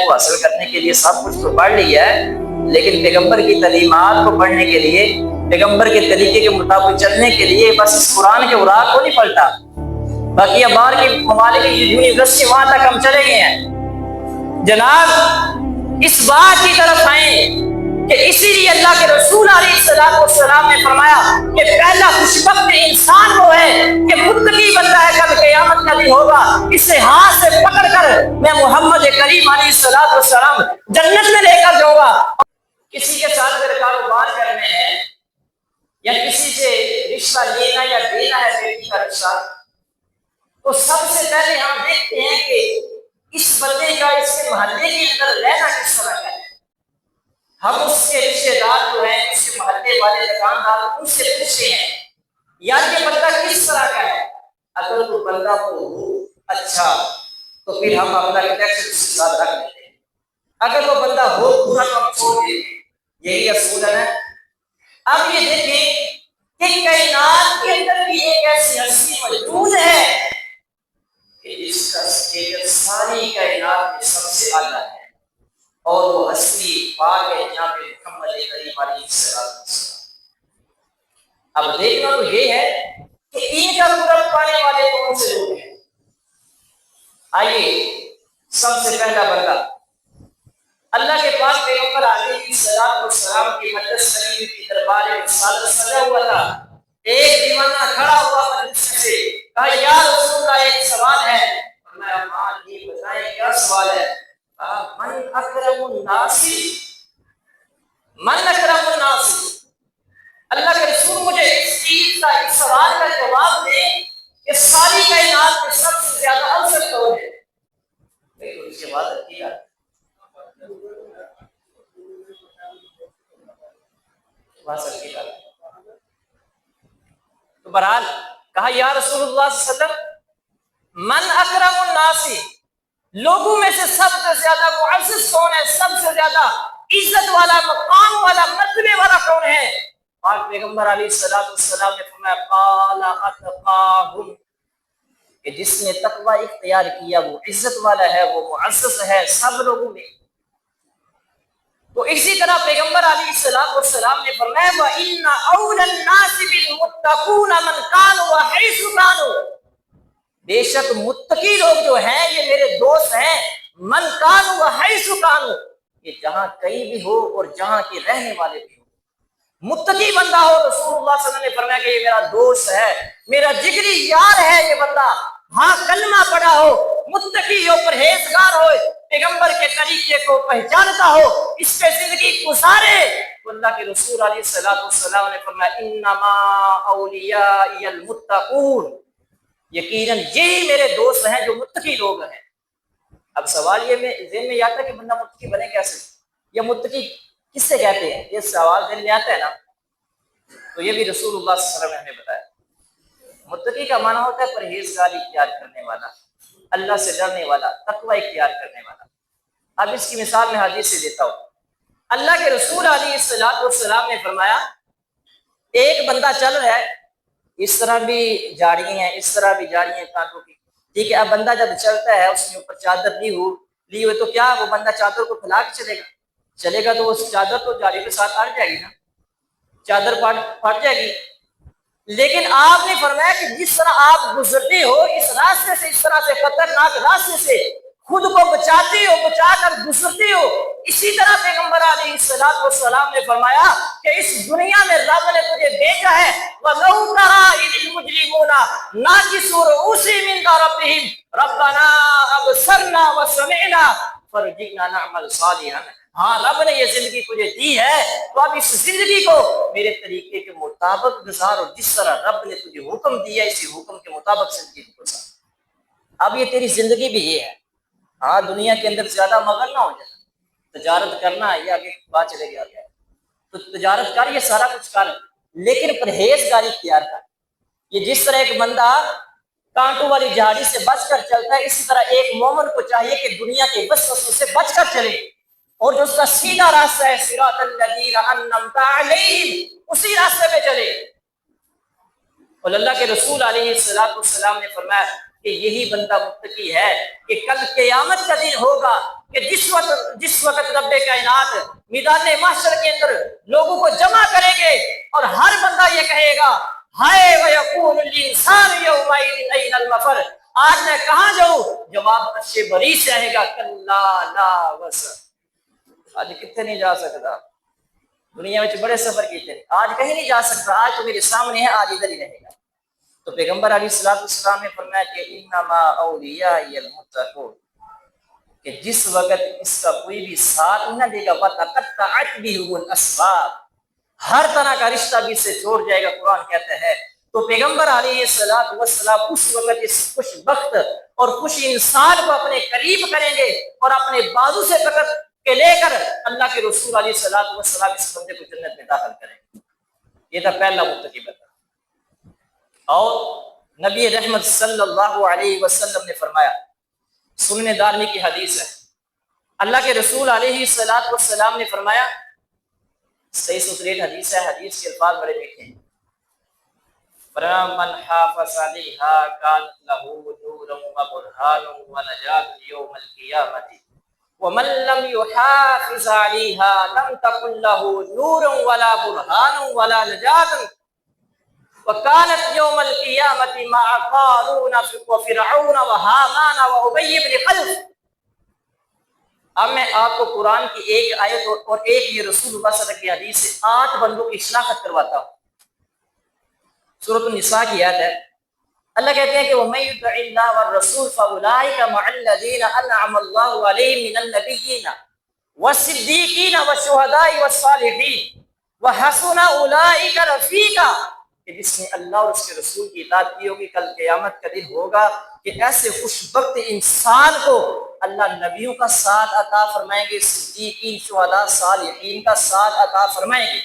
کو حاصل کرنے کے لیے سب کچھ تو پڑھ لیا ہے، لیکن پیغمبر کی تعلیمات کو پڑھنے کے لیے، پیغمبر کے طریقے کے مطابق چلنے کے لیے بس اس قرآن کے اوراق کو نہیں پڑھتا۔ باقی اب باہر کے ممالک کی یونیورسٹی وہاں تک ہم چلے گئے ہیں۔ جناب اس بات کی طرف آئیں کہ اسی لیے اللہ کے رسول علیہ السلام نے فرمایا کہ پہلا خوشبخت انسان وہ ہے کہ متقی بندہ ہے، کل قیامت کا دن ہوگا اسے ہاتھ سے پکڑ کر میں محمد کریم علیہ السلام جنت میں لے کر جاؤں گا۔ کسی کے ساتھ اگر کاروبار کرنے ہیں یا کسی سے رشتہ لینا یا دینا ہے، بیٹی کا رشتہ، تو سب سے پہلے ہم دیکھتے ہیں کہ اس بندے کا اس کے محلے کے اندر رہنا کس طرح کا ہے۔ ہم اس کے رشتے دار جو ہیں، اس کے محلے والے دکاندار، ان سے پوچھتے ہیں یار یہ بندہ کس طرح کا ہے۔ اگر تو بندہ کو اچھا تو پھر ہم اپنا کنیکشن اس کے ساتھ رکھ لیتے ہیں، اگر وہ بندہ ہو برا تو ہم چھوڑ دیتے ہیں۔ یہی اصول ہے۔ اب یہ دیکھیں کہ کائنات کے اندر بھی ایک ایسی ہستی موجود ہے کہ جس کا اسٹیٹس ساری کائنات میں سب سے اعلیٰ ہے، اور وہ ہستی پاک ہے جناب محمد کریم علیہ السلام۔ اب دیکھنا تو یہ ہے کہ ان کا قرب پانے والے کون سے لوگ ہیں۔ آئیے سب سے پہلا بندہ اللہ کے پاس پیغمبر علیہ السلام کی مجلس شریف کی دربار رسالت سجا ہوا تھا۔ ایک دیوانہ کھڑا ہوا مجلس سے، کہا یا رسول اللہ ایک سوال ہے۔ فرمایا ہاں یہ بتائیں کیا سوال ہے۔ من اکرم الناس، من اکرم الناس، اللہ کے رسول مجھے اس چیز کا، اس سوال کا جواب دے کہ ساری کائنات میں سب سے زیادہ افضل کون ہے۔ تو اس کے بعد کیا تو بہرحال کہا یا رسول اللہ صلی اللہ علیہ وسلم من اکرم الناس، لوگوں میں سے سب سے زیادہ معزز کون ہے، سب سے زیادہ عزت والا، مقام والا، مرتبے والا کون ہے۔ پاک پیغمبر علیہ السلام نے فرمایا قال اتقاہم، کہ جس نے تقوی اختیار کیا وہ عزت والا ہے، وہ معزز ہے سب لوگوں میں۔ تو اسی طرح پیغمبر علیہ السلام نے فرمایا وَإِنَّ أَوْلَى النَّاسِ بِالْمُتَّقُونَ مَنْ كَانُوا وَحَيْثُ كَانُوا، بے شک متقی لوگ جو ہیں یہ میرے دوست ہیں، من کانوا وحیث کانوا، یہ جہاں کہیں بھی ہو اور جہاں کے رہنے والے بھی ہو، متقی بندہ ہو۔ رسول اللہ صلی اللہ علیہ وسلم نے فرمایا کہ یہ میرا دوست ہے، میرا جگری یار ہے یہ بندہ، ہاں کلمہ پڑھا ہو، متقی ہو، پرہیزگار ہو، پیغمبر کے طریقے کو پہچانتا ہو، اس پہ زندگی گزارے۔ تو اللہ کے رسول علیہ السلام نے فرمایا انما اولیاء المتقون، یقیناً یہی میرے دوست ہیں جو متقی لوگ ہیں۔ اب سوال یہ میں ذہن میں آتا ہے کہ بندہ متقی بنے کیسے، یا متقی کس سے کہتے ہیں، یہ سوال ذہن میں آتا ہے نا، تو یہ بھی رسول اللہ صلی اللہ علیہ وسلم نے بتایا۔ متقی کا معنی ہوتا ہے پرہیزگاری اختیار کرنے والا، اللہ سے ڈرنے والا، تقوی اختیار کرنے والا۔ اب اس کی مثال میں حدیث سے دیتا ہوں۔ اللہ کے رسول علیہ السلام نے فرمایا ایک بندہ چل رہا ہے، اس طرح بھی جھاڑیاں ہیں، اس طرح بھی جھاڑیاں ہیں کانٹوں کی، ٹھیک ہے۔ اب بندہ جب چلتا ہے اس نے اوپر چادر لی ہوئی تو کیا وہ بندہ چادر کو پھیلا کے چلے گا تو وہ چادر تو جھاڑی کے ساتھ اڑ جائے گی نا، چادر پھٹ جائے گی۔ لیکن آپ نے فرمایا کہ جس طرح آپ گزرتے ہو اس راستے سے، اس طرح سے خطرناک راستے سے خود کو بچاتے ہو، بچا کر گزرتے ہو، اسی طرح پیغمبر علیہ السلام نے فرمایا کہ اس دنیا میں رب نے تجھے بھیجا ہے وَلَوْ تَرَىٰ إِذِ الْمُجْرِمُونَ نَاكِسُو رُءُوسِهِمْ عِندَ رَبِّهِمْ رَبَّنَا أَبْصَرْنَا وَسَمِعْنَا فَارْجِعْنَا نَعْمَلْ صَالِحًا۔ ہاں رب نے یہ زندگی تجھے دی ہے تو اب اس زندگی کو میرے طریقے کے مطابق گزار، اور جس طرح رب نے تجھے حکم دیا اسی حکم کے مطابق زندگی کو گزار۔ اب یہ تیری زندگی بھی یہ ہے، ہاں دنیا کے اندر زیادہ مغل نہ ہو جائے، تجارت کرنا ہے، یہ آگے بات چلے گیا تو تجارت کر، یہ سارا کچھ کر، لیکن پرہیزگاری اختیار کر۔ یہ جس طرح ایک بندہ کانٹوں والی جھاڑی سے بچ کر چلتا ہے، اسی طرح ایک مومن کو چاہیے کہ دنیا کے وسوسوں سے بچ کر چلے، اور جو اس کا سیدھا راستہ ہے صراط الذین انعمت علیہم، اسی راستے پہ چلے۔ اور اللہ کے رسول علیہ السلام نے فرمایا کہ یہی بندہ متقی ہے کہ کل قیامت کا دن ہوگا کہ جس وقت رب کائنات میدان محشر کے اندر لوگوں کو جمع کریں گے اور ہر بندہ یہ کہے گا ہائے وَيَقُولُ الْإِنسَانُ يَوْمَئِذٍ أَيْنَ الْمَفَرُّ، آج میں کہاں جاؤں؟ جواب اچھے بری سے آئے گا کلا لا وزر۔ آج کتنے نہیں جا سکتا، دنیا میں بڑے سفر کیتے ہیں، آج کہیں نہیں جا سکتا، آج تو میرے سامنے ہے، آج ادھر ہی رہے گا۔ تو پیغمبر علیہ السلام نے فرمایا کہ انما اولیاء المتقون، کہ جس وقت اس کا کوئی بھی ساتھ نہ دے گا وَتَقَطَّعَتْ بِهِمُ الْأَسْبَابُ، ہر طرح کا رشتہ بھی سے چھوڑ جائے گا، قرآن کہتا ہے۔ تو پیغمبر علیہ السلام اس وقت اس خوش بخت اور خوش انسان کو اپنے قریب کریں گے اور اپنے بازو سے پکڑ کے لے کر اللہ کے رسول علیہ السلام اس بندے کو جنت میں داخل کریں گے۔ یہ تھا پہلا متقی بندہ۔ اور نبی رحمت صلی اللہ علیہ وسلم نے فرمایا، سنن دارمی کی حدیث ہے، اللہ کے رسول علیہ السلام نے فرمایا، صحیح ستھری حدیث ہے، حدیث کے الفاظ بڑے میٹھے ہیں، فَمَنْ حَافَظَ عَلَيْهَا كَانَتْ لَهُ نُورٌ وَبُرْهَانٌ وَنَجَاةٌ يَوْمَ الْقِيَامَةِ وَمَنْ لَمْ يُحَافِظْ عَلَيْهَا لَمْ تَكُنْ لَهُ نُورٌ وَلَا بُرْهَانٌ وَلَا نَجَاةٌ وَكَانَتْ يَوْمَ الْقِيَامَةِ مَعَ قَارُونَ وَفِرْعَوْنَ وَهَامَانَ وَأُبَيِّ بْنِ خَلْفَ۔ اب میں آپ کو قرآن کی ایک آیت اور ایک یہ رسول اللہ صلی اللہ علیہ وسلم کی حدیث سے 8 بندوں کی شناخت کرواتا ہوں۔ سورۃ النساء کی آیت ہے، اللہ کہتے ہیں کہ وَمَن يُطِعِ اللَّهَ وَالرَّسُولَ فَأُولَٰئِكَ مَعَ الَّذِينَ أَنْعَمَ اللَّهُ عَلَيْهِم مِّنَ النَّبِيِّينَ وَالصِّدِّيقِينَ وَالشُّهَدَاءِ وَالصَّالِحِينَ وَحَسُنَ أُولَٰئِكَ رَفِيقًا، کہ جس نے اللہ اور اس کے رسول کی اطاعت کی ہوگی، کل قیامت کا دن ہوگا کہ ایسے خوش بخت انسان کو اللہ نبیوں کا ساتھ عطا فرمائیں گے، صدیقین، شہداء، صالحین کا ساتھ عطا فرمائیں گے۔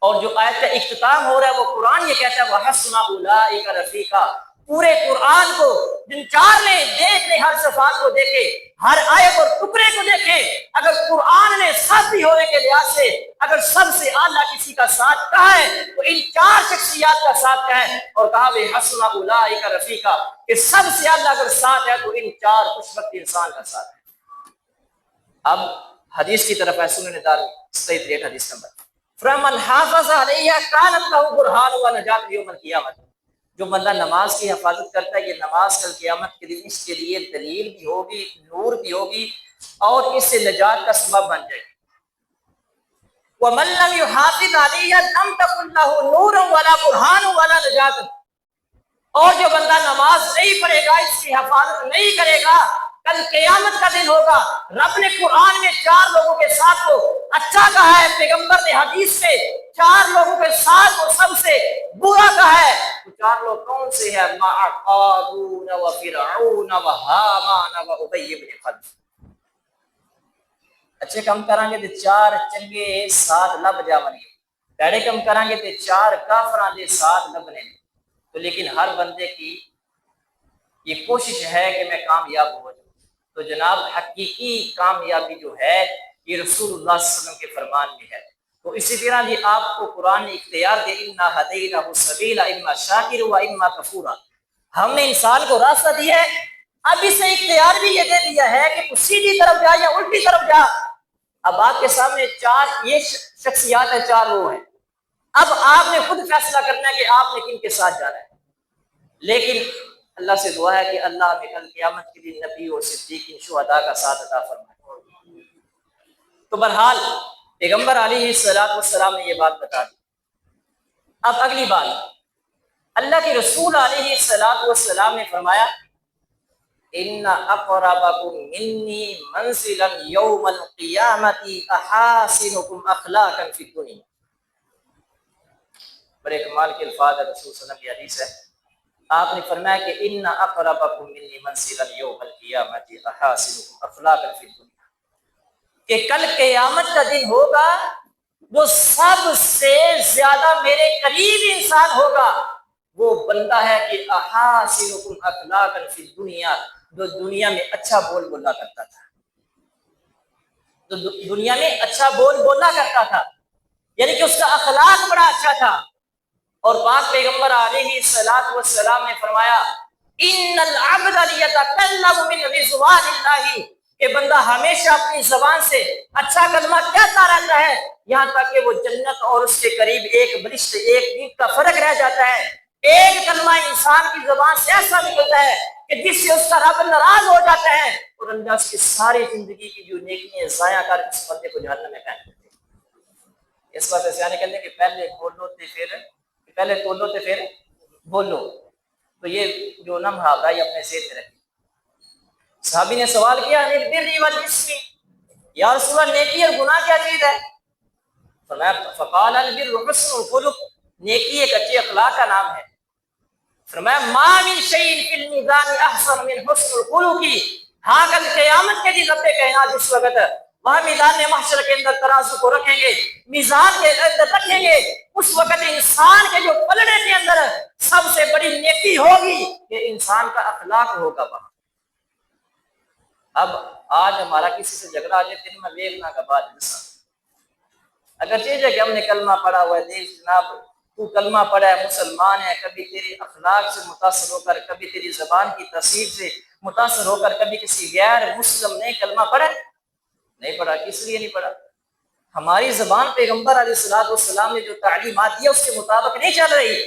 اور جو آیت کا اختتام ہو رہا ہے وہ قرآن یہ کہتا ہے وَحَسُنَ أُولَٰئِكَ رَفِيقًا۔ پورے قرآن کو جن 4 نے دیکھ لے، ہر صفات کو دیکھے، ہر آیت اور ٹکڑے کو دیکھے، اگر قرآن نے ساتھی ہونے کے لحاظ سے اگر سب سے اعلیٰ کسی کا ساتھ کہا ہے تو ان 4 شخصیات کا ساتھ کہا ہے، اور کہا وَحَسُنَ أُولَٰئِكَ رَفِيقًا، کہ سب سے اعلیٰ اگر ساتھ ہے تو ان 4 خوشبخت انسان کا ساتھ ہے۔ اب حدیث کی طرف ہے، سنن دارمی صحیح 63 حدیث نمبر، فَمَنْ حَافَظَ عَلَيْهَا كَانَتْ لَهُ بُرْهَانٌ وَنَجَاةٌ يَوْمَ الْقِيَامَةِ، جو بندہ نماز کی حفاظت کرتا ہے، یہ نماز کل قیامت کے دن اس کے لیے دلیل بھی ہوگی، نور بھی ہوگی، اور اس سے نجات کا سبب بن جائے گی۔ وَمَن لَّمْ يُحَافِظْ عَلَيْهَا لَمْ تَكُن لَّهُ نُورٌ وَلَا بُرْهَانٌ وَلَا نَجَاةٌ، اور جو بندہ نماز نہیں پڑھے گا، اس کی حفاظت نہیں کرے گا، کل قیامت کا دن ہوگا۔ رب نے قرآن میں 4 لوگوں کے ساتھ کو اچھا کہا ہے، پیغمبر نے حدیث سے 4 لوگوں کے ساتھ کو سب سے برا کہا ہے۔ وہ 4 لوگ کون سے ہیں؟ مع قارون وفرعون وہامان وابی بن خلف۔ اچھے کم کریں گے تو 4 چنگے ساتھ لب جاون گے، پیڑے کم کریں گے تو 4 کافراں دے ساتھ لبنے۔ تو لیکن ہر بندے کی یہ کوشش ہے کہ میں کامیاب ہو جاؤں، تو جناب حقیقی کامیابی جو ہے یہ رسول اللہ صلی اللہ علیہ وسلم کے فرمان میں ہے۔ تو اسی طرح بھی آپ کو قرآن نے اختیار دے اِنَّا هَدَيْنَاهُ السَّبِيلَ إِمَّا شَاكِرًا وَإِمَّا كَفُورًا، ہم نے انسان کو راستہ دیا ہے، اب اسے اختیار بھی یہ دے دیا ہے کہ تو سیدھی طرف جا یا الٹی طرف جا۔ اب آپ کے سامنے 4 یہ شخصیات ہیں، 4 وہ ہیں، اب آپ نے خود فیصلہ کرنا ہے کہ آپ نے کن کے ساتھ جانا ہے۔ لیکن اللہ سے دعا ہے کہ اللہ ہمیں کل قیامت کے دن نبی اور صدیقین، شہداء کا ساتھ عطا فرمائے۔ تو بہرحال پیغمبر علیہ السلام نے یہ بات بتا دی۔ اب اگلی بات، اللہ کے رسول علیہ السلام نے فرمایا ان اقربکم منی منزلا یوم القیامت احاسنکم اخلاقا فی الدنیا۔ بڑے کمال کے الفاظ ہے، رسول صلی اللہ علیہ وسلم کی حدیث ہے، آپ نے فرمایا کہ ان اقربکم منی منزلا یوم القیامت احاسنکم اخلاقا فی الدنیا، کہ کل قیامت کا دن ہوگا جو سب سے زیادہ میرے قریب انسان ہوگا وہ بندہ ہے کہ احاسنکم اخلاقا فی الدنیا، جو دنیا میں اچھا بول بولا کرتا تھا، تو دنیا میں اچھا بول بولا کرتا تھا، یعنی کہ اس کا اخلاق بڑا اچھا تھا۔ اور پاک پیغمبر علیہ السلام نے فرمایا ان العبد لیتکلم من رضوان اللہ، کہ بندہ ہمیشہ اپنی زبان سے اچھا کلمہ کہتا رہتا ہے یہاں تک کہ وہ جنت اور اس کے قریب ایک برشت ایک دن کا فرق رہ جاتا ہے۔ ایک کلمہ انسان کی زبان سے ایسا نکلتا ہے کہ جس سے اس کا رب ناراض ہو جاتا ہے اور اللہ اس کی ساری زندگی کی جو نیکیاں ضائع کر اس بندے کو جہنم میں پھینک دیتے ہیں۔ اس واسطے سیانے کہتے ہیں کہ پہلے بولو تے پھر بولو۔ تو یہ جو نہ محاورہ یہ اپنے ذہن میں رکھیں۔ صحابی نے سوال کیا یا رسول اللہ نیکی اور گناہ کیا چیز ہے؟ فقال البر حسن الخلق، نیکی ایک اچھے اخلاق کا نام ہے۔ فرمایا ما من شیء فی المیزان احسن من حسن الخلق، ہاں کل قیامت کے دن رب کائنات جس وقت وہاں میدان محشر کے اندر ترازو کو رکھیں گے، میزان کے اندر رکھیں گے، اس وقت انسان کے جو پلڑے کے اندر سب سے بڑی نیکی ہوگی کہ انسان کا اخلاق ہوگا وہاں۔ اب آج ہمارا کسی سے جھگڑا آ جائے دن میں ویکنا کا بعد اگر چیز ہے کہ ہم نے کلمہ پڑھا ہوا ہے، دیکھ جناب تو کلمہ پڑھا ہے، مسلمان ہے، کبھی تیری اخلاق سے متاثر ہو کر، کبھی تیری زبان کی تاثیر سے متاثر ہو کر کبھی کسی غیر مسلم نے کلمہ پڑھا نہیں پڑھا۔ کس لیے نہیں پڑھا؟ ہماری زبان پیغمبر علیہ السلام نے جو تعلیمات دیا اس کے مطابق نہیں چل رہی۔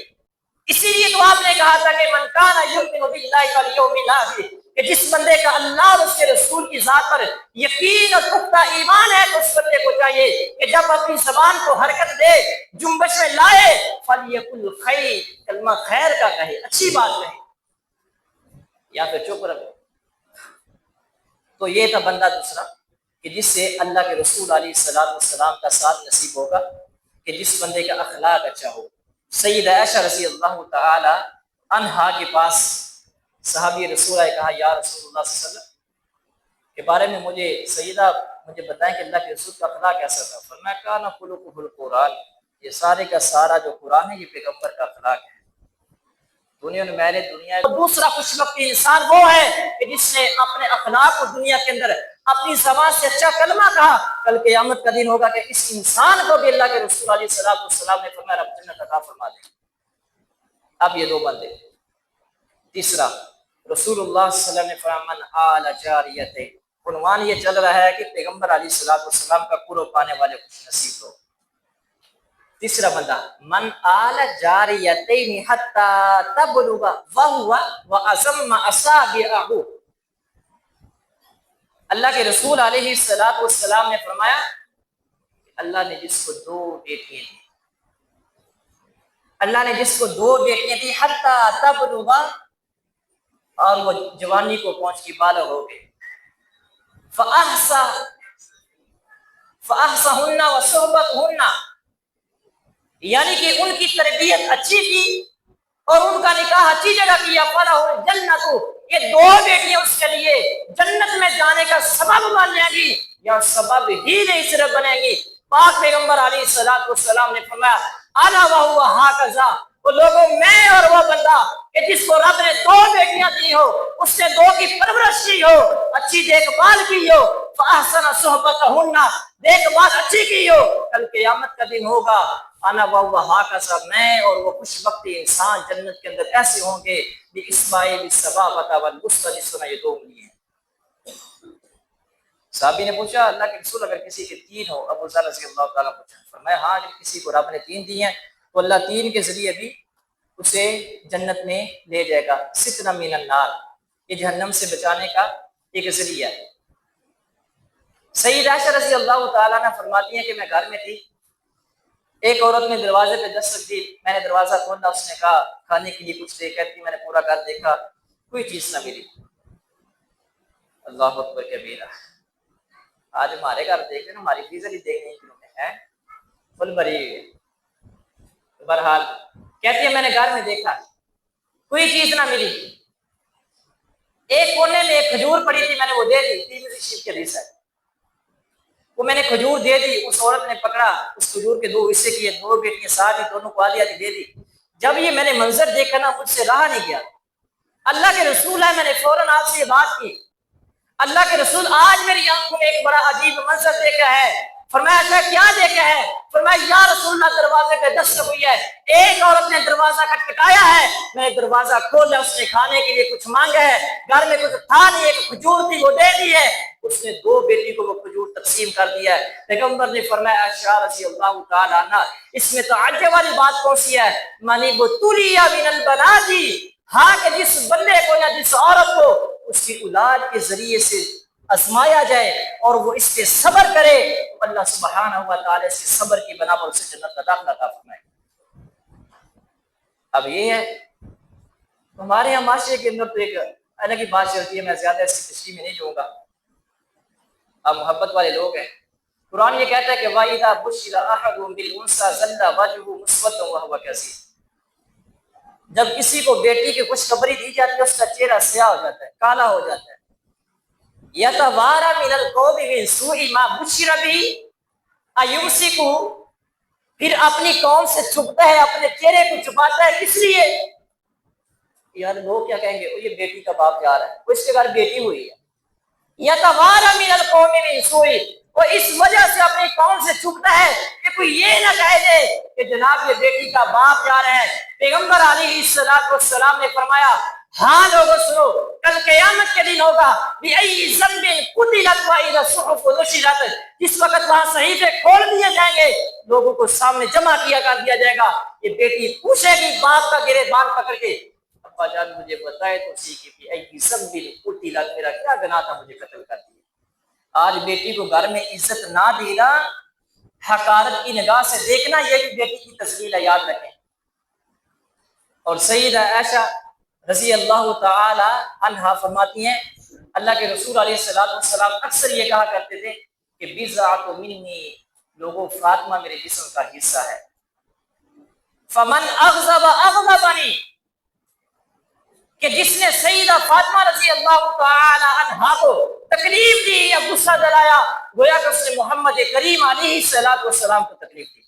اسی لیے تو آپ نے کہا تھا کہ من کان یؤمن باللہ والیوم الاخر، کہ جس بندے کا اللہ اور اس کے رسول کی ذات پر یقین اور پختہ ایمان ہے تو اس بندے کو چاہیے کہ جب اپنی زبان کو حرکت دے، جنبش میں لائے، فلیقل خیر، کلمہ خیر کا کہے، اچھی بات کہے، یا پھر چپ رہے۔ تو یہ تھا بندہ دوسرا کہ جس سے اللہ کے رسول علیہ السلام کا ساتھ نصیب ہوگا، کہ جس بندے کا اخلاق اچھا ہو۔ سیدہ عائشہ رضی اللہ تعالی عنہا کے پاس صحابی رسول آئے، کہا یا رسول اللہ صلی اللہ علیہ وسلم کے بارے میں مجھے بتائیں کہ اللہ کے رسول کا اخلاق کیسا تھا۔ فرمایا کان خلقہ القرآن، یہ سارے کا سارا جو قرآن ہے یہ پیغمبر کا اخلاق ہے۔ دنیا دوسرا خوش وقت انسان وہ ہے کہ جس نے اپنے اخلاق کو دنیا کے اندر اپنی زبان سے اچھا کلمہ کہا، کل قیامت کا دن ہوگا کہ اس انسان کو بھی اللہ کے رسول علیہ السلام نے فرمایا رب جنت عطا فرما دے۔ اب یہ دو بندے۔ تیسرا رسول اللہ صلی اللہ علیہ وسلم نے فرمایا من آل جاریت، عنوان یہ چل رہا ہے کہ پیغمبر علیہ السلام کا قرب پانے والے خوش نصیب لوگ۔ تیسرا بندہ من آل جاریتین حتی تبلغ وہو وازم اصابعہ، اللہ کے رسول علیہ السلام نے فرمایا اللہ نے جس کو دو بیٹیاں دی حتی تبلغ، اور وہ جوانی کو پہنچ کی بالغ ہو گئے، فاحصہن وصحبتہن، یعنی کہ ان کی تربیت اچھی کی اور ان کا نکاح اچھی جگہ کیا، فلہ الجنت، یہ دو بیٹیاں اس کے لیے جنت میں جانے کا سبب بن جائیں گی، یا سبب ہی نہیں صرف بنے گی۔ پاک پیغمبر علیہ السلام نے فرمایا انا وہو ہکذا، وہ لوگوں میں اور وہ بندہ کہ جس کو رب نے دو بیٹیاں دی ہو، اس نے دو کی پرورش کی ہو، اچھی دیکھ بھال کی ہو، فاحسن صحبتہن، دیکھ بھال اچھی کی ہو، کل قیامت کا دن ہوگا انا وہو ہکذا، میں اور وہ خوش بختی انسان جنت کے اندر ایسے ہوں گے باسماعیل الصبابۃ والوسطی، سنا یہ دو انگلیاں۔ صحابی نے پوچھا اللہ کے رسول اگر کسی کے تین ہو، ابو ذر رضی اللہ تعالیٰ پوچھا، فرمایا ہاں اگر کسی کو رب نے تین دی ہیں تو اللہ تین کے ذریعے بھی اسے جنت میں لے جائے گا۔ ستر من النار، یہ جہنم سے بچانے کا ایک ذریعہ ہے۔ سیدہ عائشہ رضی اللہ تعالیٰ عنہ فرماتی ہیں کہ میں گھر میں تھی، ایک عورت نے دروازے پہ دستک دی، میں نے دروازہ کھولا، اس نے کہا کھانے کے لیے کچھ دے، کہتی میں نے پورا گھر دیکھا کوئی چیز نہ ملی۔ اللہ اکبر کبیرہ، آج ہمارے گھر دیکھ رہے نا، ہماری فیزر ہی دیکھنے کی ہے فل بری ہوئی۔ بہرحال کہتی ہے میں نے گھر میں دیکھا کوئی چیز نہ ملی، ایک کونے میں ایک کھجور پڑی تھی، میں نے وہ دے دی، ترمذی شریف کے حدیث ہے، وہ میں نے کھجور دے دی، اس عورت نے پکڑا اس کھجور کے دو حصے کیے، دو بیٹیاں ساتھ ہی دونوں کو آدھی آدھی دے دی۔ جب یہ میں نے منظر دیکھا نا مجھ سے رہا نہیں گیا، اللہ کے رسول ہے، میں نے فوراً آپ سے یہ بات کی، اللہ کے رسول آج میری آنکھوں نے ایک بڑا عجیب منظر دیکھا ہے، فرمایا اچھا کیا دیکھا ہے؟ فرمایا یا رسول اللہ دروازے پہ دستک ہوئی ہے، ایک عورت نے دروازہ کھٹکھٹایا ہے، میں نے دروازہ کھولا، اس نے کھانے کے لیے کچھ مانگا ہے، گھر میں کچھ تھا نہیں، ایک کھجور تھی وہ دے دی ہے، اس نے 2 بیٹی کو وہ کھجور تقسیم کر دیا ہے۔ پیغمبر نے فرمایا عائشہ رضی اللہ تعالی عنہ اس میں تعجب والی بات کون سی ہے؟ منی بتلیا من البناتی، ہاں کہ جس بندے کو یا جس عورت کو اس کی اولاد کے ذریعے سے آزمایا جائے اور وہ اس پہ صبر کرے تو اللہ سبحانہ و تعالی سے صبر کی بنا پر اسے جنت کا داخلہ عطا فرمائے۔ اب یہ ہے ہمارے یہاں معاشرے کے اندر تو ایک الگ ہی بات چلتی ہے، میں زیادہ اس کی تشریح میں نہیں جاؤں گا، آپ محبت والے لوگ ہیں۔ قرآن یہ کہتا ہے کہ وَإِذَا بُشِّرَ أَحَدُهُم بِالْأُنثَىٰ ظَلَّ وَجْهُهُ مُسْوَدًّا وَهُوَ كَظِيمٌ، جب کسی کو بیٹی کی خوشخبری دی جاتی ہے اس کا چہرہ سیاہ ہو جاتا ہے، کالا ہو جاتا ہے۔ يَتَوَارَىٰ مِنَ الْقَوْمِ مِن سُوءِ مَا بُشِّرَ بِهِ أَيُمْسِكُهُ، پھر اپنی قوم سے چھپتا ہے، اپنے چہرے کو چھپاتا ہے، کس لیے؟ یار لوگ کیا کہیں گے، یہ بیٹی کا باپ جا رہا ہے، وہ اس کے گھر بیٹی ہوئی ہے۔ يَتَوَارَىٰ مِنَ الْقَوْمِ مِن سُوءِ، وہ اس وجہ سے اپنی قوم سے چھپتا ہے کہ کوئی یہ نہ کہہ دے کہ جناب یہ بیٹی کا باپ جا رہا ہے۔ پیغمبر علیہ السلام نے فرمایا ہاں لوگوں سنو، کل قیامت کے دن ہوگا بِأَيِّ ذَنبٍ قُتِلَتْ وَإِذَا الصُّحُفُ نُشِرَتْ، جس وقت وہاں صحیفے کھول دیے جائیں گے، لوگوں کو سامنے جمع کر دیا جائے گا، یہ بیٹی پوچھے گی باپ کا گریبان پکڑ کے ابا جان مجھے بتائے تو سیکھے کہ بِأَيِّ ذَنبٍ قُتِلَتْ، میرا کیا گناہ تھا مجھے قتل کر دیا۔ آج بیٹی کو گھر میں عزت نہ دینا، حقارت کی نگاہ سے دیکھنا، یہ بھی بیٹی کی تذلیل ہے، یاد رکھیں۔ اور سیدہ عائشہ رضی اللہ تعالی عنہا فرماتی ہیں اللہ کے رسول علیہ السلام اکثر یہ کہا کرتے تھے کہ بضعۃ منی، لوگوں فاطمہ میرے جسم کا حصہ ہے، فمن اغضب اغضبنی، کہ جس نے سیدہ فاطمہ رضی اللہ تعالی عنہا کو تکلیف دی یا غصہ دلایا، گویا کہ اس نے محمد کریم علیہ السلام کو تکلیف دی۔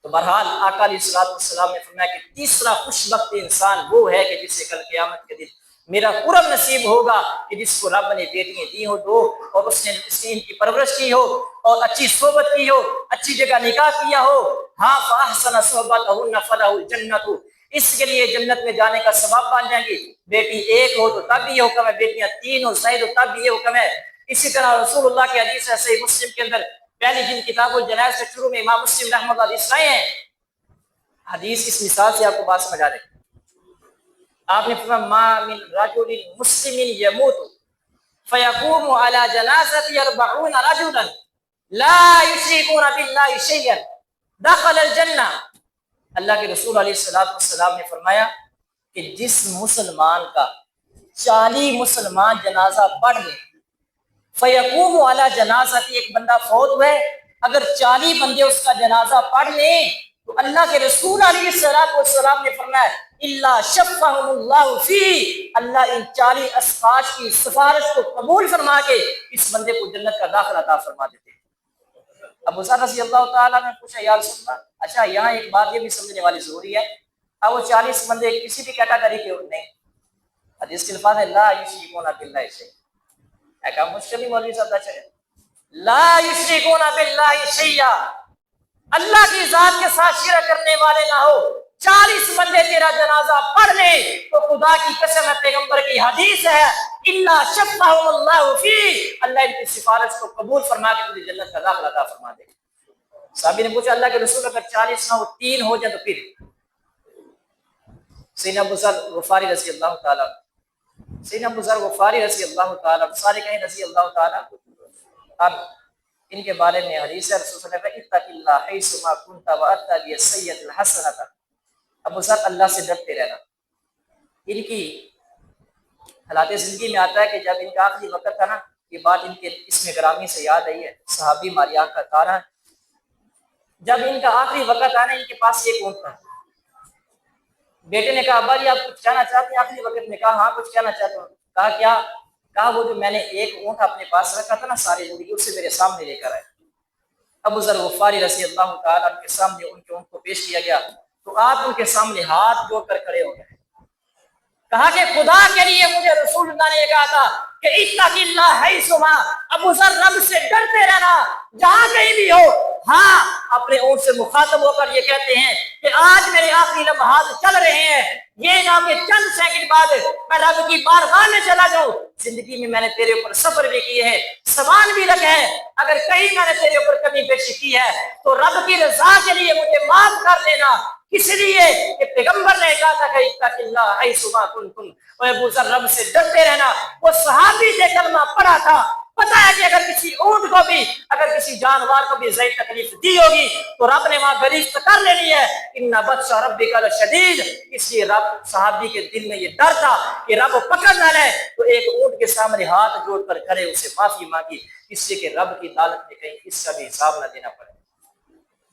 تو بہرحال آقا علیہ السلام نے فرمایا کہ تیسرا خوش بخت انسان وہ ہے کہ جسے کل قیامت کے دن میرا قرب نصیب ہوگا، کہ جس کو رب نے بیٹیاں دی ہو 2 اور اس نے ان کی پرورش کی ہو اور اچھی صحبت کی ہو، اچھی جگہ نکاح کیا ہو، ہاں فاحسن صحبتهن فله الجنۃ، اس کے لیے جنت میں جانے کا سبب بن جائیں گی۔ بیٹی 1 ہو تو تب بھی یہ حکم ہے، بیٹیاں 3 ہو زائد ہو تب بھی یہ حکم ہے۔ اسی طرح رسول اللہ کی حدیث ہے صحیح مسلم کے اندر، پہلی جلد کتاب الجنائز کے شروع میں امام مسلم رحمۃ اللہ علیہ لائے ہیں حدیث، اس مثال سے آپ کو بات سمجھا دیں۔ آپ نے فرمایا ما من رجل مسلم يموت فيقوم على جنازة 40 رجلا لا يشركون بالله شيئا دخل الجنہ، اللہ کے رسول علیہ السلام نے فرمایا کہ جس مسلمان کا 40 مسلمان جنازہ پڑھ لیں، فیقوم علی جنازہ، ایک بندہ فوت ہوئے، اگر 40 بندے اس کا جنازہ پڑھ لیں تو اللہ کے رسول علیہ السلام نے فرمایا اللہ شفعهم اللہ فی، اللہ ان 40 اشخاص کی سفارش کو قبول فرما کے اس بندے کو جنت کا داخلہ عطا فرما دیتے ہیں۔ ابو ذر رضی اللہ تعالیٰ نے پوچھا یا رسول اللہ، اچھا یہاں ایک بات یہ بھی سمجھنے والی ضروری ہے، اب وہ 40 بندے کسی بھی کیٹاگری کے نہیں، حدیث کے الفاظ ہے لا یشرکون باللہ شیئا، ایک مشکل مولوی صاحب اچھا ہے لا یشرکون باللہ شیئا، اللہ کی ذات کے ساتھ شرک کرنے والے نہ ہو، 40 بندے تیرا جنازہ پڑھ لیں تو خدا کی قسم ہے، پیغمبر کی حدیث ہے اللہ شفعهم اللہ فی، اللہ ان کی سفارش کو قبول فرما کے تجھے جنت کا داخلہ عطا فرما دے۔ صحابی نے پوچھا اللہ کے رسول اگر 40 نہ ہو 3 ہو جائے تو پھر؟ سیدنا ابو ذر غفاری رضی اللہ تعالیٰ، سیدنا ابو ذر غفاری رضی اللہ تعالیٰ، سارے کہیں رضی اللہ تعالیٰ، اب ان کے بارے میں حدیث ہے رسول صلی اللہ علیہ وسلم اتق اللہ حیث ما کنت واتبع السیئۃ الحسنۃ، ابو ذر اللہ سے ڈرتے رہنا۔ ان کی حالات زندگی میں آتا ہے کہ جب ان کا آخری وقت تھا نا، یہ بات ان کے اس میں گرامی سے یاد آئی ہے، صحابی ہماری آنکھ کا تارا ہے، جب ان کا آخری وقت آنا ان کے پاس ایک اونٹ تھا، بیٹے نے کہا ابا جی آپ کچھ کہنا چاہتے ہیں آخری وقت میں؟ کہا ہاں کچھ کہنا چاہتا ہوں۔ کہا کیا؟ کہا وہ جو میں نے ایک اونٹ اپنے پاس رکھا تھا نا ساری زندگی، اسے میرے سامنے لے کر آئے۔ ابو ذر غفاری رضی اللہ تعالیٰ کے سامنے ان کے اونٹ کو پیش کیا گیا تو آپ ان کے سامنے ہاتھ جوڑ کر کھڑے ہو گئے، کہا کہ خدا کے لیے مجھے رسول اللہ نے یہ کہا تھا کہ اتق اللہ حیث ما، ابو ذر رب سے ڈرتے رہنا، جہاں کہیں بھی ہو ہاں اپنے اونٹ سے مخاطب ہو کر یہ کہتے ہیں کہ آج میرے آخری لمحات چل رہے ہیں، یہ نہ کہ چند سیکنڈ بعد میں رب کی بارگاہ میں چلا جاؤں۔ زندگی میں میں نے تیرے اوپر صبر بھی کی ہے، سامان بھی رکھا ہے، اگر کہیں میں نے تیرے اوپر کمی بیشی کی ہے تو رب کی رضا کے لیے مجھے معاف کر دینا، اس لیے کہ پیغمبر نے کہا تھا کہ اتق اللہ حیث ما کنتم، اور ابو ذر رب سے ڈرتے رہنا۔ وہ صحابی نے کلمہ پڑھا تھا، پتا ہے کہ اگر کسی اونٹ کو بھی، اگر کسی جانور کو بھی ضعیف تکلیف دی ہوگی تو رب نے وہاں گریز کر لینی ہے، ان بطش ربک لشدید۔ اس لیے رب صحابی کے دل میں یہ ڈر تھا کہ رب پکڑ نہ لے، تو ایک اونٹ کے سامنے ہاتھ جوڑ کر کھڑے اسے معافی مانگی، اس سے کہ رب کی عدالت میں کہیں اس کا بھی حساب نہ دینا پڑے۔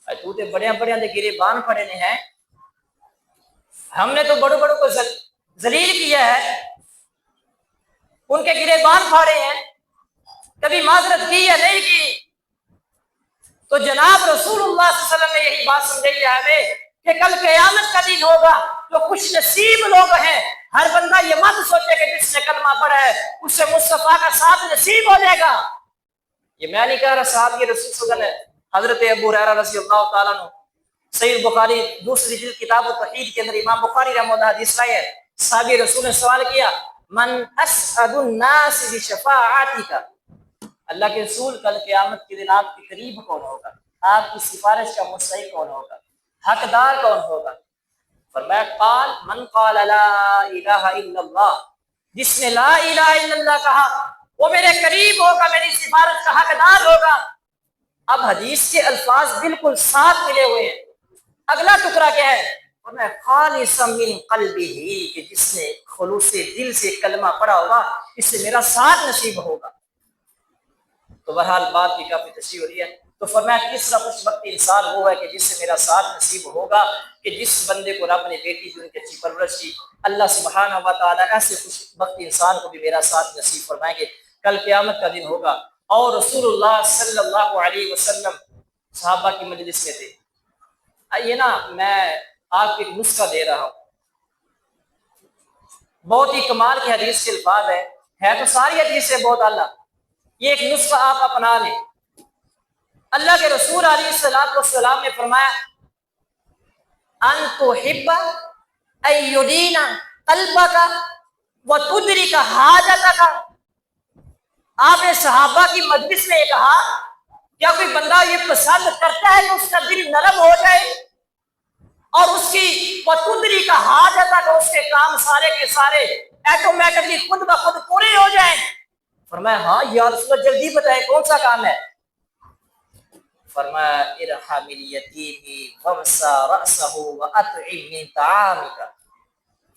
تو بڑے بڑے گرے بان پڑے ہیں، ہم نے تو بڑوں بڑوں کو ذلیل کیا ہے، ان کے گرے بان پھاڑے ہیں، کبھی معذرت کی یا نہیں کی؟ تو جناب رسول اللہ صلی اللہ علیہ وسلم نے یہی بات سمجھائی ہے ہمیں کہ کل قیامت کا دن ہوگا، جو خوش نصیب لوگ ہیں، ہر بندہ یہ مت سوچے کہ جس نے کلمہ پڑھا ہے اس سے مصطفیٰ کا ساتھ نصیب ہو جائے گا۔ یہ میں نہیں کہہ رہا، صحابی رسول صلی اللہ علیہ وسلم حضرت ابو ہریرہ رضی اللہ تعالیٰ عنہ، صحیح بخاری دوسری جلد کتاب التوحید کے اندر امام بخاری رحمہ اللہ حدیث لائی ہے، صحابی رسول نے سوال کیا من اسعد الناس بشفاعتک، اللہ کے رسول کل قیامت کے دن آپ کے قریب کون ہوگا، آپ کی سفارش کا مستحق کون ہوگا، حقدار کون ہوگا؟ فرمایا قال من قال لا الہ الا اللہ، جس نے لا الہ الا اللہ کہا وہ میرے قریب ہوگا، میری سفارش کا حقدار ہوگا۔ اب حدیث کے الفاظ بالکل ساتھ ملے ہوئے ہیں، اگلا ٹکڑا کیا ہے؟ فرمایا خالصا من قلبہ، کہ جس نے خلوص دل سے کلمہ پڑھا ہوگا اس سے میرا ساتھ نصیب ہوگا۔ تو بہرحال بات کی کافی تشریح ہو رہی ہے، تو فرمایا تیسرا خوش بخت انسان وہ ہے کہ جس سے میرا ساتھ نصیب ہوگا، کہ جس بندے کو رب نے بیٹی دی، ان کی اچھی پرورش کی، اللہ سبحانہ و تعالیٰ ایسے خوش بخت انسان کو بھی میرا ساتھ نصیب فرمائیں گے، کل قیامت کا دن ہوگا۔ اور رسول اللہ صلی اللہ علیہ وسلم صحابہ کی مجلس میں تھے۔ آئیے نا میں آپ کو ایک نسخہ دے رہا ہوں، بہت ہی کمال کی حدیث کے الفاظ ہے تو ساری حدیث سے بہت اعلیٰ، یہ ایک نسخہ آپ اپنا لیں۔ اللہ کے رسول علیہ الصلوۃ والسلام نے فرمایا ان تحب ان یدین قلبک وتدرک حاجتک، آپ نے صحابہ کی مجلس میں یہ کہا کیا کوئی بندہ یہ پسند کرتا ہے کہ اس کا دل نرم ہو جائے اور اس کی وتدرک حاجتک، اس کے کام سارے کے سارے ایٹومیٹکلی خود بخود پورے ہو جائیں؟ فرمایا ہاں یا رسول اللہ جلدی بتائیں کون سا کام ہے؟ فرمایا ارحم الیتیم وامسح رأسہ واطعم من طعامک،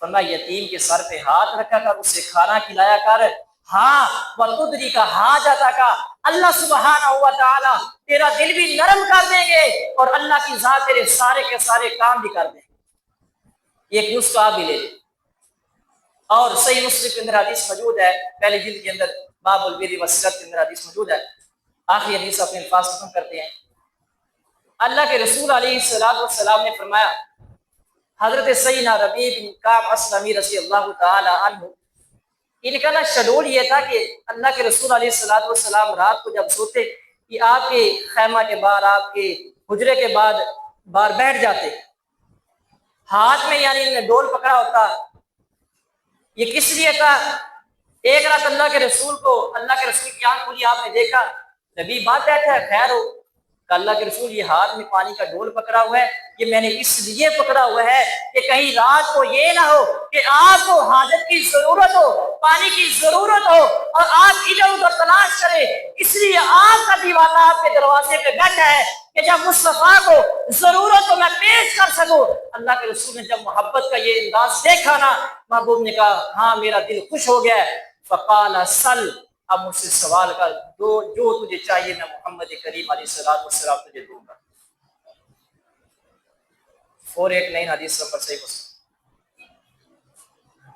فرمایا یتیم کے سر پہ ہاتھ رکھا کر اسے کھانا کھلایا کر، ہاں وتدرک حاجتک، اللہ سبحانہ و تعالی تیرا دل بھی نرم کر دیں گے اور اللہ کی ذات تیرے سارے کے سارے کام بھی کر دیں گے۔ ایک نسخہ بھی لے لیں، اور صحیح مسلم کے اندر حدیث موجود ہے، پہلی جلد کے اندر باب البر والصلۃ کے اندر حدیث موجود ہے۔ آخری حدیث اپنے الفاظ ختم کرتے ہیں۔ اللہ کے رسول علیہ الصلوۃ والسلام نے فرمایا، حضرت سیدنا ربیع بن کعب اسلمی رضی اللہ تعالی عنہ، ان کا نا شیڈول یہ تھا کہ اللہ کے رسول علیہ الصلوۃ والسلام رات کو جب سوتے کہ آپ کے خیمہ کے باہر، آپ کے حجرے کے باہر بیٹھ جاتے، ہاتھ میں یعنی انہوں نے ڈول پکڑا ہوتا۔ یہ کس لیے تھا؟ ایک رات اللہ کے رسول کی آنکھ کھلی، آپ نے دیکھا نبی بات بیٹھا ہے، خیر ہو کہ اللہ کے رسول یہ ہاتھ میں پانی کا ڈول پکڑا ہوا ہے، یہ میں نے اس لیے پکڑا ہوا ہے کہ کہیں رات کو یہ نہ ہو کہ آپ کو حاجت کی ضرورت ہو، پانی کی ضرورت ہو اور آپ ادھر ادھر تلاش کرے، اس لیے آپ کا دیوانہ آپ کے دروازے پہ بیٹھا ہے کہ جب مصطفیٰ کو ضرورت ہو میں پیش کر سکوں۔ اللہ کے رسول نے جب محبت کا یہ انداز دیکھا نا، محبوب نے کہا ہاں میرا دل خوش ہو گیا ہے، فقال سل، اب مجھ سے سوال کر، جو تجھے چاہیے میں محمد کریم علیہ الصلوۃ والسلام تجھے دوں گا۔ 489 حدیث نمبر صحیح مسلم۔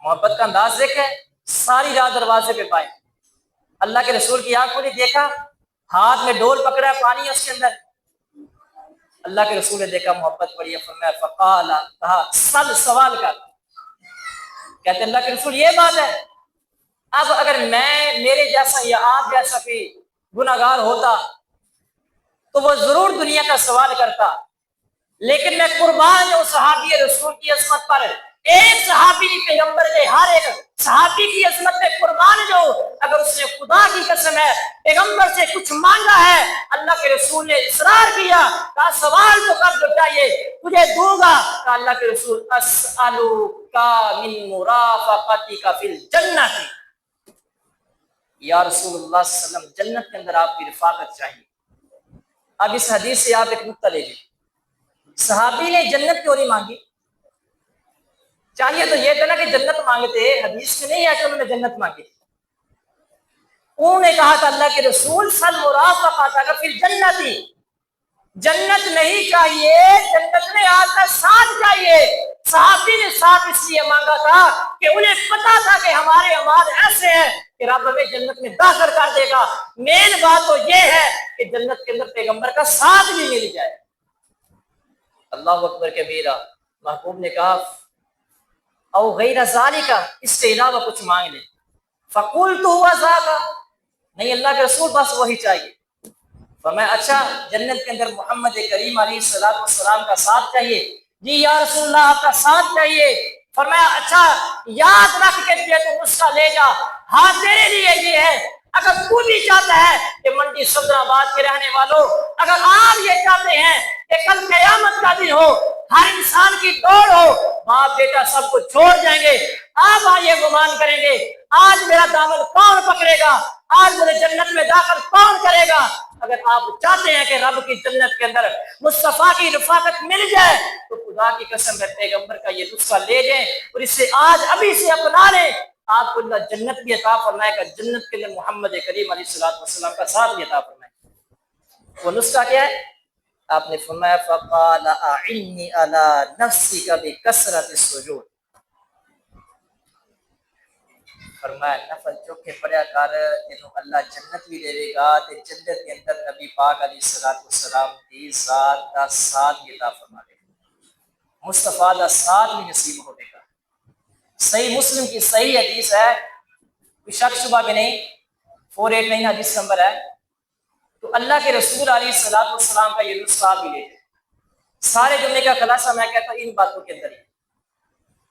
محبت کا انداز دیکھیں، ساری رات دروازے پہ پائے، اللہ کے رسول کی آنکھ کھلی، دیکھا ہاتھ میں ڈول پکڑا ہے، پانی ہے اس کے اندر۔ اللہ کے رسول نے دیکھا محبت بڑی ہے، فرمایا فقال، کہا سل، سوال کر۔ کہتے ہیں اللہ کے رسول یہ بات ہے، اب اگر میرے جیسا یا آپ جیسا کوئی گناہگار ہوتا تو وہ ضرور دنیا کا سوال کرتا، لیکن میں قربان ہوں صحابی رسول کی عظمت پر۔ ایک صحابی پیغمبر کے ہر ایک صحابی کی عظمت پہ قربان جو اگر اس نے خدا کی قسم ہے پیغمبر سے کچھ مانگا ہے، اللہ کے رسول نے اصرار کیا، کہا سوال تو کر جو چاہیے تجھے دوں گا، کہا اللہ کے رسول اسألک من مرافقتک فی الجنہ، یا رسول اللہ صلی اللہ علیہ وسلم جنت کے اندر آپ کی رفاقت چاہیے۔ اب اس حدیث سے آپ ایک نقطہ لے لیں، صحابی نے جنت کیوں نہیں مانگی؟ چاہیے تو یہ تھا نا کہ جنت مانگتے، حدیث میں نہیں ہے کہ انہوں نے جنت مانگی، انہوں نے کہا تھا اللہ کے رسول سل مرافقتک فی الجنہ، جنت نہیں چاہیے، جنت میں آپ کا ساتھ چاہیے۔ صحابی نے ساتھ اس لیے مانگا تھا کہ انہیں پتا تھا کہ ہمارے اعمال ایسے ہیں کہ رب ہمیں جنت میں داخل کر دے گا، مین بات تو یہ ہے کہ جنت کے اندر پیغمبر کا ساتھ بھی مل جائے۔ اللہ اکبر کبیرہ۔ محبوب نے کہا او غیر ذالک، اس سے علاوہ کچھ مانگ لے، فقلت هو ذاک، نہیں اللہ کے رسول بس وہی چاہیے۔ فرمایا اچھا جنت کے اندر محمد کریم علیہ السلام کا ساتھ چاہیے؟ جی یا رسول اللہ آپ کا ساتھ چاہیے۔ فرمایا اچھا یاد رکھ کے تو نسخہ لے جا، ہاں تیرے لیے یہ ہے، اگر تو بھی چاہتا ہے کہ منڈی صدر آباد کے رہنے والوں، اگر آپ یہ چاہتے ہیں کہ کل قیامت کا دن ہو، ہر انسان کی دوڑ ہو، باپ بیٹا سب کو چھوڑ جائیں گے، آپ آئیے گمان کریں گے آج میرا دامن کون پکڑے گا، آج مجھے جنت میں داخل کون کرے گا۔ اگر آپ چاہتے ہیں کہ رب کی جنت کے اندر مصطفیٰ کی رفاقت مل جائے تو خدا کی قسم ہے پیغمبر کا یہ نسخہ لے جائیں اور اسے آج ابھی سے اپنا لیں، آپ کو اللہ جنت بھی عطا فرمائے گا، جنت کے لیے محمد کریم علیہ السلام کا ساتھ بھی عطا فرمائے گا۔ وہ نسخہ کیا ہے؟ آپ نے فرمایا فقال اعنی علی نفسک بکثرۃ السجود، فرمایا نفل چوکھے پڑیا کر، تینوں اللہ جنت بھی دے دے گا، تے جنت کے اندر نبی پاک علیہ السلام کی ذات کا ساتھ بھی عطا فرما دے گا، مصطفیٰ کا ساتھ بھی نصیب ہو دے گا۔ صحیح مسلم کی صحیح حدیث ہے، کوئی شک شبہ بھی نہیں، 489 حدیث نمبر ہے۔ تو اللہ کے رسول علیہ السلام کا یہ نسخہ بھی لے جائے۔ سارے جملے کا خلاصہ میں کہتا ہوں ان باتوں کے اندر ہی،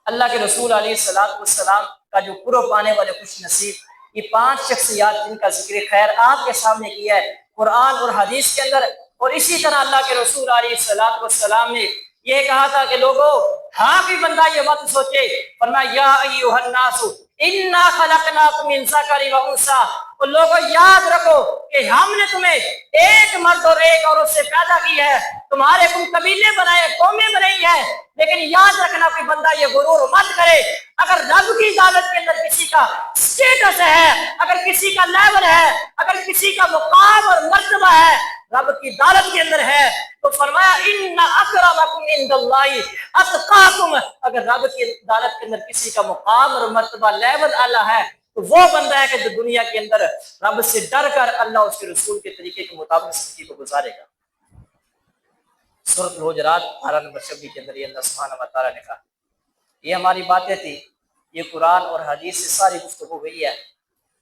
اللہ کے رسول علیہ السلام کا جو قرب پانے والے خوش نصیب، یہ 5 شخصیات جن کا ذکر خیر آپ کے سامنے کیا ہے قرآن اور حدیث کے اندر، اور اسی طرح اللہ کے رسول علیہ السلام نے یہ کہا تھا کہ لوگوں ہاں بھی بندہ یہ مت سوچے، فرمایا یا ایھا الناس انا خلقناکم من ذکر و انثی، اور لوگوں یاد رکھو کہ ہم نے تمہیں ایک مرد اور ایک عورت سے پیدا کی ہے، تمہارے تم قبیلے بنائے، قومیں بنائی ہیں، لیکن یاد رکھنا کوئی بندہ یہ غرور مت کرے، اگر رب کی عدالت کے اندر کسی کا سٹیٹس ہے، اگر کسی کا لیول ہے، اگر کسی کا مقام اور مرتبہ ہے رب کی عدالت کے اندر ہے، تو فرمایا ان اکرمکم عند اللہ اتقاکم، اگر رب کی عدالت کے اندر کسی کا مقام اور مرتبہ لیول اعلیٰ ہے تو وہ بندہ ہے کہ جو دنیا کے اندر رب سے ڈر کر اللہ اس کے رسول کے طریقے کے مطابق زندگی کو گزارے گا۔ سورۃ الحجرات 18 نمبر 26 کے اندر یہ اللہ سبحانہ و تعالیٰ نے کہا۔ یہ ہماری باتیں تھی، یہ قرآن اور حدیث سے ساری گفتگو ہوئی ہے،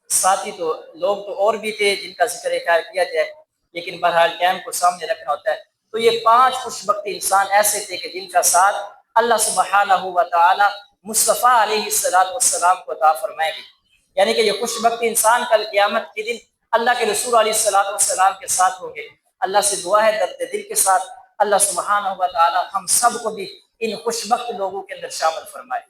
ساتھی تو لوگ تو اور بھی تھے جن کا ذکر خیر کیا جائے، لیکن بہرحال ٹائم کو سامنے رکھنا ہوتا ہے۔ تو یہ 5 خوش بخت انسان ایسے تھے کہ جن کا ساتھ اللہ سبحانہ و تعالیٰ مصطفیٰ علیہ السلام کو عطا فرمائے گی، یعنی کہ یہ خوش بخت انسان کل قیامت کے دن اللہ کے رسول علیہ السلام کے ساتھ ہوں گے۔ اللہ سے دعا ہے درد دل کے ساتھ اللہ سبحانہ و تعالیٰ ہم سب کو بھی ان خوش بخت لوگوں کے اندر شامل فرمائے۔